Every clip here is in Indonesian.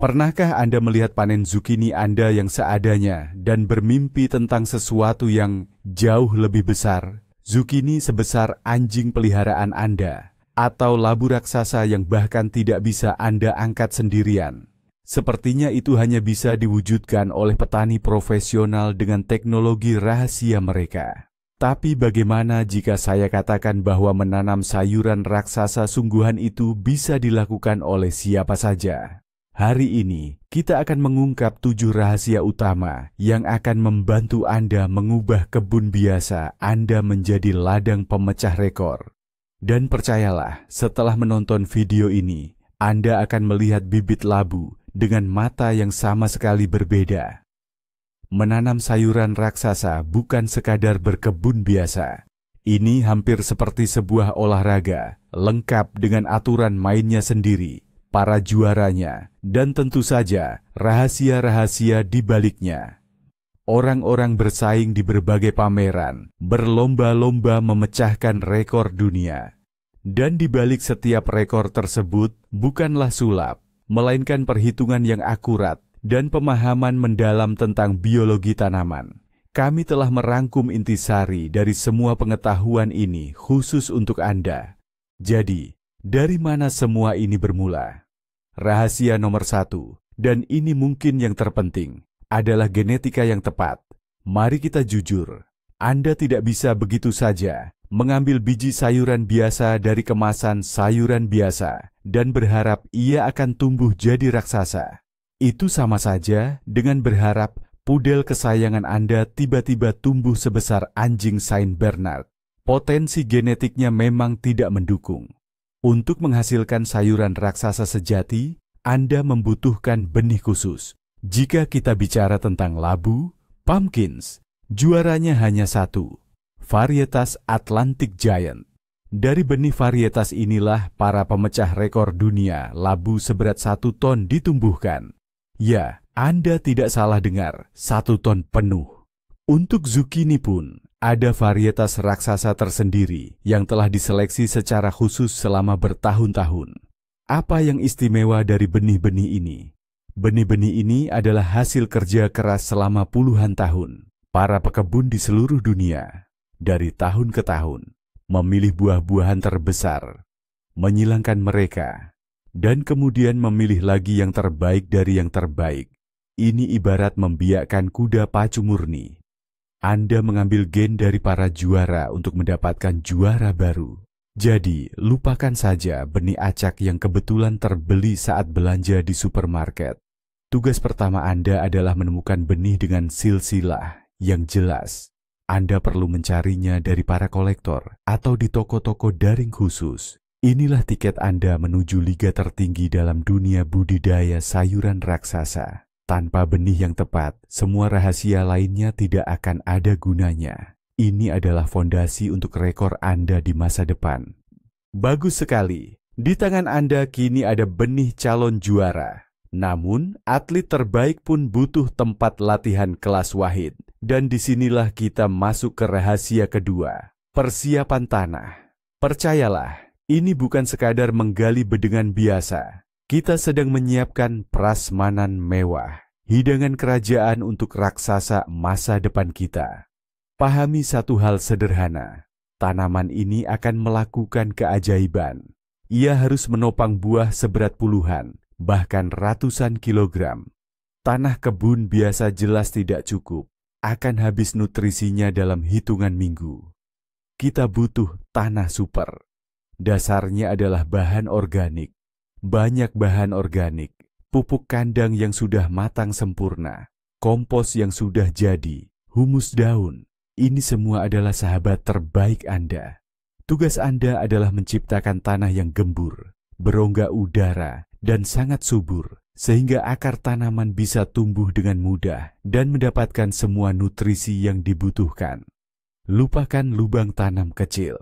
Pernahkah Anda melihat panen zukini Anda yang seadanya dan bermimpi tentang sesuatu yang jauh lebih besar? Zukini sebesar anjing peliharaan Anda, atau labu raksasa yang bahkan tidak bisa Anda angkat sendirian. Sepertinya itu hanya bisa diwujudkan oleh petani profesional dengan teknologi rahasia mereka. Tapi bagaimana jika saya katakan bahwa menanam sayuran raksasa sungguhan itu bisa dilakukan oleh siapa saja? Hari ini, kita akan mengungkap 7 rahasia utama yang akan membantu Anda mengubah kebun biasa Anda menjadi ladang pemecah rekor. Dan percayalah, setelah menonton video ini, Anda akan melihat bibit labu dengan mata yang sama sekali berbeda. Menanam sayuran raksasa bukan sekadar berkebun biasa. Ini hampir seperti sebuah olahraga, lengkap dengan aturan mainnya sendiri, para juaranya, dan tentu saja rahasia-rahasia di baliknya. Orang-orang bersaing di berbagai pameran, berlomba-lomba memecahkan rekor dunia. Dan di balik setiap rekor tersebut bukanlah sulap, melainkan perhitungan yang akurat dan pemahaman mendalam tentang biologi tanaman. Kami telah merangkum intisari dari semua pengetahuan ini khusus untuk Anda. Jadi, dari mana semua ini bermula? Rahasia nomor 1, dan ini mungkin yang terpenting, adalah genetika yang tepat. Mari kita jujur, Anda tidak bisa begitu saja mengambil biji sayuran biasa dari kemasan sayuran biasa dan berharap ia akan tumbuh jadi raksasa. Itu sama saja dengan berharap pudel kesayangan Anda tiba-tiba tumbuh sebesar anjing Saint Bernard. Potensi genetiknya memang tidak mendukung. Untuk menghasilkan sayuran raksasa sejati, Anda membutuhkan benih khusus. Jika kita bicara tentang labu, pumpkins, juaranya hanya satu, varietas Atlantic Giant. Dari benih varietas inilah para pemecah rekor dunia labu seberat 1 ton ditumbuhkan. Ya, Anda tidak salah dengar, 1 ton penuh. Untuk zukini pun, ada varietas raksasa tersendiri yang telah diseleksi secara khusus selama bertahun-tahun. Apa yang istimewa dari benih-benih ini? Benih-benih ini adalah hasil kerja keras selama puluhan tahun. Para pekebun di seluruh dunia, dari tahun ke tahun, memilih buah-buahan terbesar, menyilangkan mereka, dan kemudian memilih lagi yang terbaik dari yang terbaik. Ini ibarat membiakkan kuda pacu murni. Anda mengambil gen dari para juara untuk mendapatkan juara baru. Jadi, lupakan saja benih acak yang kebetulan terbeli saat belanja di supermarket. Tugas pertama Anda adalah menemukan benih dengan silsilah yang jelas. Anda perlu mencarinya dari para kolektor atau di toko-toko daring khusus. Inilah tiket Anda menuju liga tertinggi dalam dunia budidaya sayuran raksasa. Tanpa benih yang tepat, semua rahasia lainnya tidak akan ada gunanya. Ini adalah fondasi untuk rekor Anda di masa depan. Bagus sekali. Di tangan Anda kini ada benih calon juara. Namun, atlet terbaik pun butuh tempat latihan kelas wahid. Dan disinilah kita masuk ke rahasia kedua, persiapan tanah. Percayalah, ini bukan sekadar menggali bedengan biasa. Kita sedang menyiapkan prasmanan mewah, hidangan kerajaan untuk raksasa masa depan kita. Pahami satu hal sederhana, tanaman ini akan melakukan keajaiban. Ia harus menopang buah seberat puluhan, bahkan ratusan kilogram. Tanah kebun biasa jelas tidak cukup, akan habis nutrisinya dalam hitungan minggu. Kita butuh tanah super. Dasarnya adalah bahan organik, banyak bahan organik, pupuk kandang yang sudah matang sempurna, kompos yang sudah jadi, humus daun. Ini semua adalah sahabat terbaik Anda. Tugas Anda adalah menciptakan tanah yang gembur, berongga udara, dan sangat subur, sehingga akar tanaman bisa tumbuh dengan mudah dan mendapatkan semua nutrisi yang dibutuhkan. Lupakan lubang tanam kecil.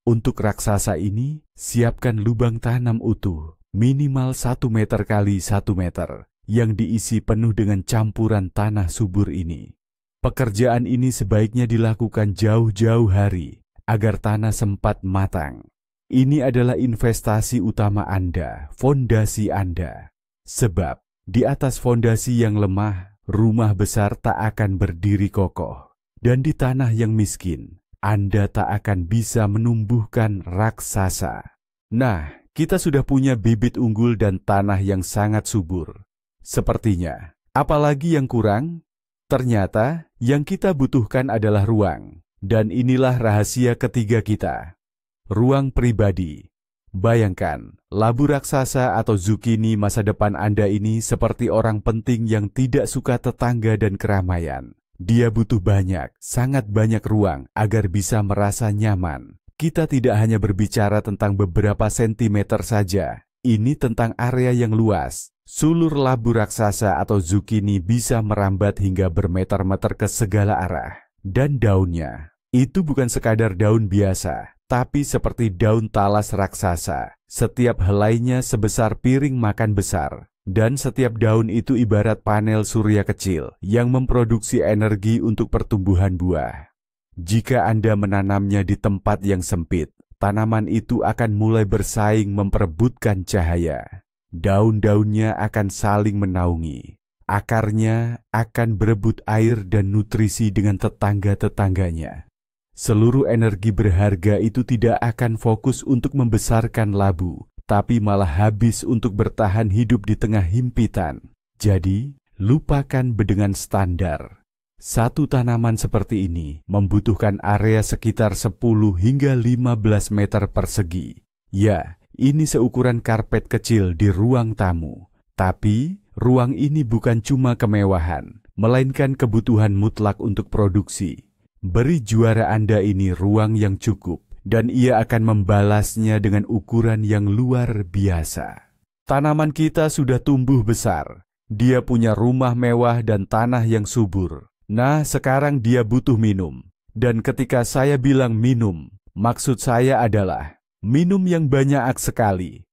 Untuk raksasa ini, siapkan lubang tanam utuh, minimal 1 meter kali 1 meter, yang diisi penuh dengan campuran tanah subur ini. Pekerjaan ini sebaiknya dilakukan jauh-jauh hari, agar tanah sempat matang. Ini adalah investasi utama Anda, fondasi Anda. Sebab, Di atas fondasi yang lemah, rumah besar tak akan berdiri kokoh. Dan di tanah yang miskin, Anda tak akan bisa menumbuhkan raksasa. Nah, kita sudah punya bibit unggul dan tanah yang sangat subur. Sepertinya, apalagi yang kurang? Ternyata, yang kita butuhkan adalah ruang. Dan inilah rahasia ketiga kita. Ruang pribadi. Bayangkan, labu raksasa atau zukini masa depan Anda ini seperti orang penting yang tidak suka tetangga dan keramaian. Dia butuh banyak, sangat banyak ruang agar bisa merasa nyaman. Kita tidak hanya berbicara tentang beberapa sentimeter saja. Ini tentang area yang luas. Sulur labu raksasa atau zukini bisa merambat hingga bermeter-meter ke segala arah. Dan daunnya, itu bukan sekadar daun biasa, tapi seperti daun talas raksasa. Setiap helainya sebesar piring makan besar. Dan setiap daun itu ibarat panel surya kecil yang memproduksi energi untuk pertumbuhan buah. Jika Anda menanamnya di tempat yang sempit, tanaman itu akan mulai bersaing memperebutkan cahaya. Daun-daunnya akan saling menaungi. Akarnya akan berebut air dan nutrisi dengan tetangga-tetangganya. Seluruh energi berharga itu tidak akan fokus untuk membesarkan labu, tapi malah habis untuk bertahan hidup di tengah himpitan. Jadi, lupakan bedengan standar. Satu tanaman seperti ini membutuhkan area sekitar 10 hingga 15 meter persegi. Ya, ini seukuran karpet kecil di ruang tamu. Tapi, ruang ini bukan cuma kemewahan, melainkan kebutuhan mutlak untuk produksi. Beri juara Anda ini ruang yang cukup, dan ia akan membalasnya dengan ukuran yang luar biasa. Tanaman kita sudah tumbuh besar. Dia punya rumah mewah dan tanah yang subur. Nah, sekarang dia butuh minum. Dan ketika saya bilang minum, maksud saya adalah minum yang banyak sekali.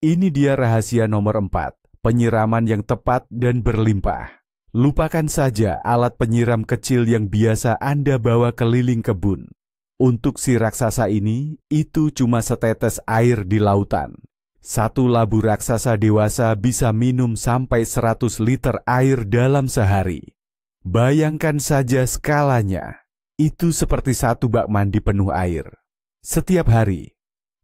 Ini dia rahasia nomor 4, penyiraman yang tepat dan berlimpah. Lupakan saja alat penyiram kecil yang biasa Anda bawa keliling kebun. Untuk si raksasa ini, itu cuma setetes air di lautan. Satu labu raksasa dewasa bisa minum sampai 100 liter air dalam sehari. Bayangkan saja skalanya. Itu seperti satu bak mandi penuh air. Setiap hari.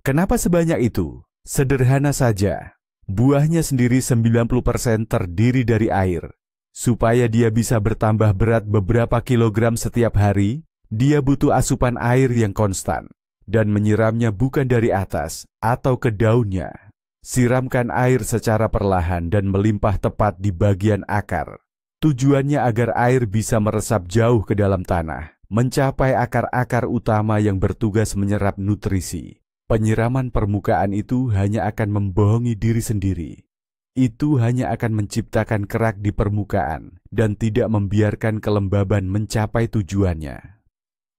Kenapa sebanyak itu? Sederhana saja. Buahnya sendiri 90% terdiri dari air. Supaya dia bisa bertambah berat beberapa kilogram setiap hari, dia butuh asupan air yang konstan. Dan menyiramnya bukan dari atas atau ke daunnya. Siramkan air secara perlahan dan melimpah tepat di bagian akar. Tujuannya agar air bisa meresap jauh ke dalam tanah, mencapai akar-akar utama yang bertugas menyerap nutrisi. Penyiraman permukaan itu hanya akan membohongi diri sendiri. Itu hanya akan menciptakan kerak di permukaan dan tidak membiarkan kelembaban mencapai tujuannya.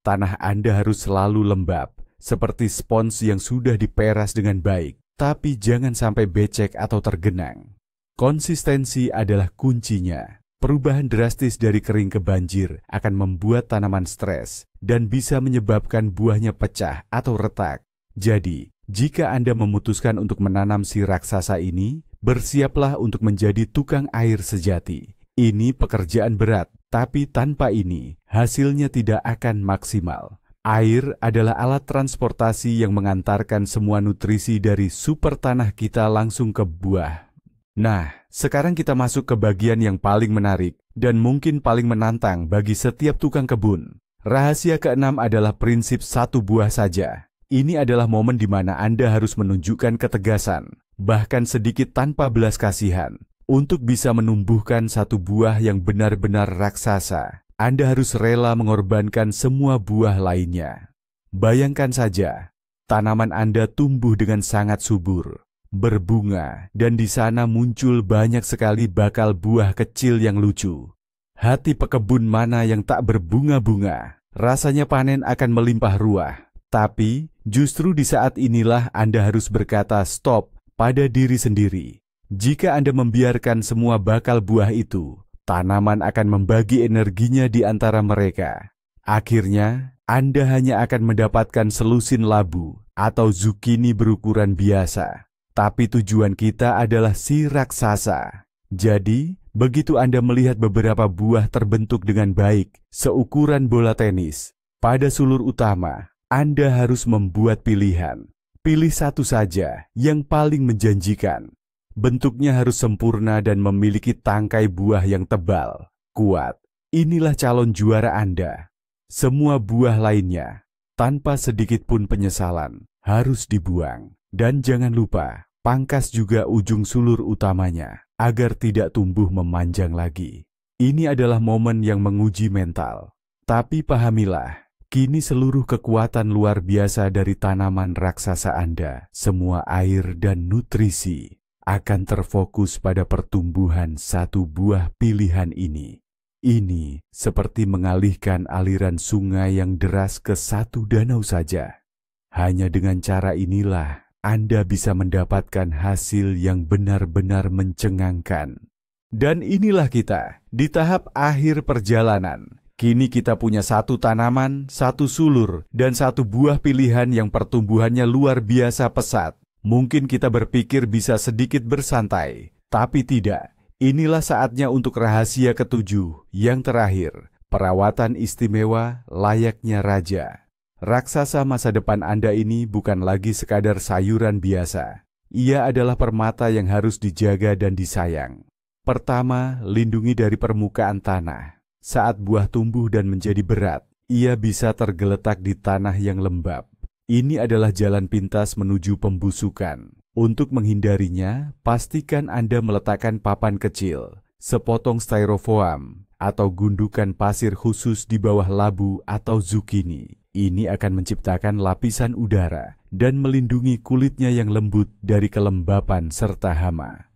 Tanah Anda harus selalu lembab, seperti spons yang sudah diperas dengan baik, tapi jangan sampai becek atau tergenang. Konsistensi adalah kuncinya. Perubahan drastis dari kering ke banjir akan membuat tanaman stres dan bisa menyebabkan buahnya pecah atau retak. Jadi, jika Anda memutuskan untuk menanam si raksasa ini, bersiaplah untuk menjadi tukang air sejati. Ini pekerjaan berat, tapi tanpa ini, hasilnya tidak akan maksimal. Air adalah alat transportasi yang mengantarkan semua nutrisi dari super tanah kita langsung ke buah. Nah, sekarang kita masuk ke bagian yang paling menarik dan mungkin paling menantang bagi setiap tukang kebun. Rahasia keenam adalah prinsip satu buah saja. Ini adalah momen di mana Anda harus menunjukkan ketegasan, bahkan sedikit tanpa belas kasihan. Untuk bisa menumbuhkan satu buah yang benar-benar raksasa, Anda harus rela mengorbankan semua buah lainnya. Bayangkan saja, tanaman Anda tumbuh dengan sangat subur, berbunga, dan di sana muncul banyak sekali bakal buah kecil yang lucu. Hati pekebun mana yang tak berbunga-bunga? Rasanya panen akan melimpah ruah. Tapi, justru di saat inilah Anda harus berkata stop pada diri sendiri. Jika Anda membiarkan semua bakal buah itu, tanaman akan membagi energinya di antara mereka. Akhirnya, Anda hanya akan mendapatkan selusin labu atau zukini berukuran biasa. Tapi tujuan kita adalah si raksasa. Jadi, begitu Anda melihat beberapa buah terbentuk dengan baik, seukuran bola tenis, pada sulur utama, Anda harus membuat pilihan. Pilih satu saja yang paling menjanjikan. Bentuknya harus sempurna dan memiliki tangkai buah yang tebal, kuat. Inilah calon juara Anda. Semua buah lainnya, tanpa sedikit pun penyesalan, harus dibuang. Dan jangan lupa, pangkas juga ujung sulur utamanya, agar tidak tumbuh memanjang lagi. Ini adalah momen yang menguji mental. Tapi pahamilah, kini seluruh kekuatan luar biasa dari tanaman raksasa Anda, semua air dan nutrisi, akan terfokus pada pertumbuhan satu buah pilihan ini. Ini seperti mengalihkan aliran sungai yang deras ke satu danau saja. Hanya dengan cara inilah Anda bisa mendapatkan hasil yang benar-benar mencengangkan. Dan inilah kita di tahap akhir perjalanan. Kini kita punya satu tanaman, satu sulur, dan satu buah pilihan yang pertumbuhannya luar biasa pesat. Mungkin kita berpikir bisa sedikit bersantai, tapi tidak. Inilah saatnya untuk rahasia ketujuh, yang terakhir, perawatan istimewa layaknya raja. Raksasa masa depan Anda ini bukan lagi sekadar sayuran biasa. Ia adalah permata yang harus dijaga dan disayang. Pertama, lindungi dari permukaan tanah. Saat buah tumbuh dan menjadi berat, ia bisa tergeletak di tanah yang lembab. Ini adalah jalan pintas menuju pembusukan. Untuk menghindarinya, pastikan Anda meletakkan papan kecil, sepotong styrofoam, atau gundukan pasir khusus di bawah labu atau zukini. Ini akan menciptakan lapisan udara dan melindungi kulitnya yang lembut dari kelembapan serta hama.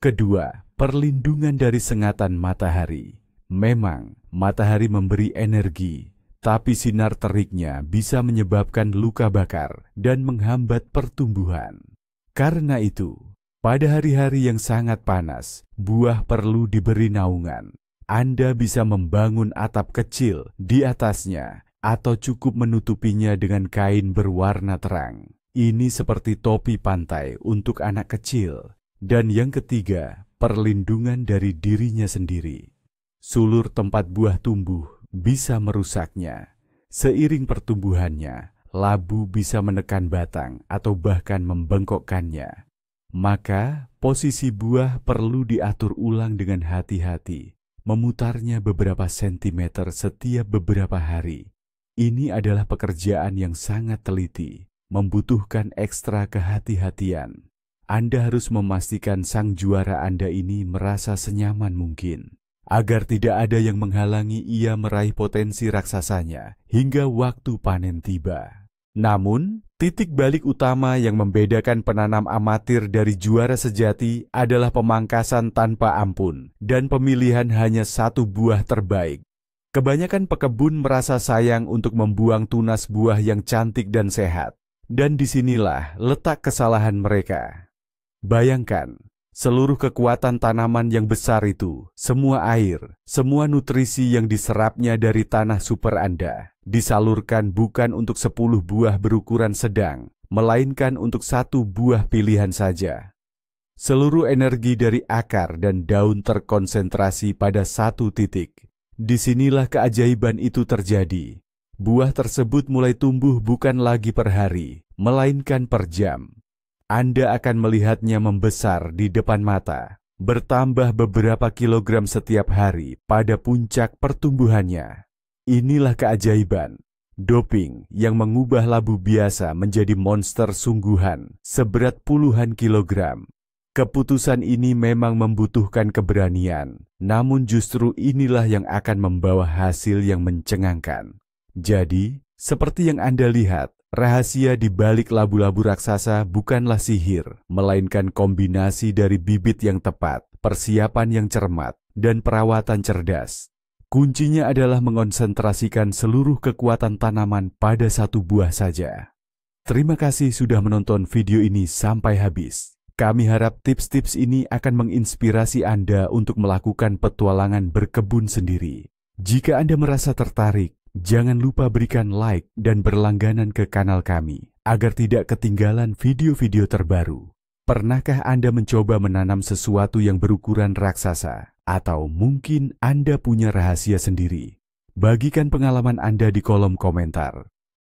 Kedua, perlindungan dari sengatan matahari. Memang, matahari memberi energi, tapi sinar teriknya bisa menyebabkan luka bakar dan menghambat pertumbuhan. Karena itu, pada hari-hari yang sangat panas, buah perlu diberi naungan. Anda bisa membangun atap kecil di atasnya atau cukup menutupinya dengan kain berwarna terang. Ini seperti topi pantai untuk anak kecil. Dan yang ketiga, perlindungan dari dirinya sendiri. Sulur tempat buah tumbuh bisa merusaknya. Seiring pertumbuhannya, labu bisa menekan batang atau bahkan membengkokkannya. Maka, posisi buah perlu diatur ulang dengan hati-hati, memutarnya beberapa sentimeter setiap beberapa hari. Ini adalah pekerjaan yang sangat teliti, membutuhkan ekstra kehati-hatian. Anda harus memastikan sang juara Anda ini merasa senyaman mungkin, agar tidak ada yang menghalangi ia meraih potensi raksasanya hingga waktu panen tiba. Namun, titik balik utama yang membedakan penanam amatir dari juara sejati adalah pemangkasan tanpa ampun dan pemilihan hanya satu buah terbaik. Kebanyakan pekebun merasa sayang untuk membuang tunas buah yang cantik dan sehat, dan disinilah letak kesalahan mereka. Bayangkan, seluruh kekuatan tanaman yang besar itu, semua air, semua nutrisi yang diserapnya dari tanah super Anda, disalurkan bukan untuk 10 buah berukuran sedang, melainkan untuk satu buah pilihan saja. Seluruh energi dari akar dan daun terkonsentrasi pada satu titik. Disinilah keajaiban itu terjadi. Buah tersebut mulai tumbuh bukan lagi per hari, melainkan per jam. Anda akan melihatnya membesar di depan mata, bertambah beberapa kilogram setiap hari pada puncak pertumbuhannya. Inilah keajaiban, doping yang mengubah labu biasa menjadi monster sungguhan seberat puluhan kilogram. Keputusan ini memang membutuhkan keberanian, namun justru inilah yang akan membawa hasil yang mencengangkan. Jadi, seperti yang Anda lihat, rahasia di balik labu-labu raksasa bukanlah sihir, melainkan kombinasi dari bibit yang tepat, persiapan yang cermat, dan perawatan cerdas. Kuncinya adalah mengonsentrasikan seluruh kekuatan tanaman pada satu buah saja. Terima kasih sudah menonton video ini sampai habis. Kami harap tips-tips ini akan menginspirasi Anda untuk melakukan petualangan berkebun sendiri. Jika Anda merasa tertarik, jangan lupa berikan like dan berlangganan ke kanal kami, agar tidak ketinggalan video-video terbaru. Pernahkah Anda mencoba menanam sesuatu yang berukuran raksasa? Atau mungkin Anda punya rahasia sendiri? Bagikan pengalaman Anda di kolom komentar.